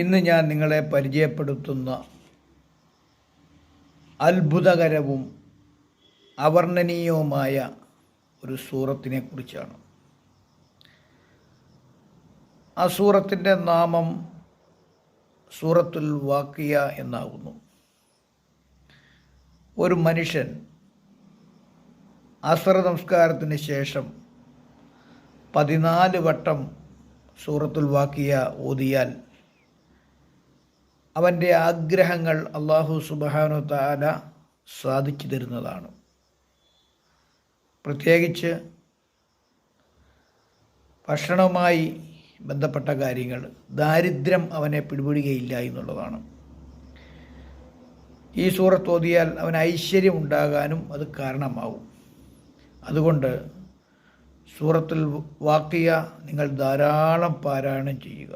ഇന്ന് ഞാൻ നിങ്ങളെ പരിചയപ്പെടുത്തുന്ന അത്ഭുതകരവും അവർണ്ണനീയവുമായ ഒരു സൂറത്തിനെ കുറിച്ചാണ്. ആ സൂറത്തിൻ്റെ നാമം സൂറത്തുൽ വാക്കിയ എന്നാകുന്നു. ഒരു മനുഷ്യൻ അസ്ർ നമസ്കാരത്തിന് ശേഷം 14 വട്ടം സൂറത്തുൽ വാക്കിയ ഓതിയാൽ അവൻ്റെ ആഗ്രഹങ്ങൾ അല്ലാഹു സുബ്ഹാനഹു വ തആല സാധിച്ചു തരുന്നതാണ്. പ്രത്യേകിച്ച് ഭക്ഷണവുമായി ബന്ധപ്പെട്ട കാര്യങ്ങൾ, ദാരിദ്ര്യം അവനെ പിടിപെടുകയില്ല എന്നുള്ളതാണ്. ഈ സൂറത്ത് ഓതിയാൽ അവന് ഐശ്വര്യം ഉണ്ടാകാനും അത് കാരണമാവും. അതുകൊണ്ട് സൂറത്തുൽ വാക്കിയ നിങ്ങൾ ധാരാളം പാരായണം ചെയ്യുക.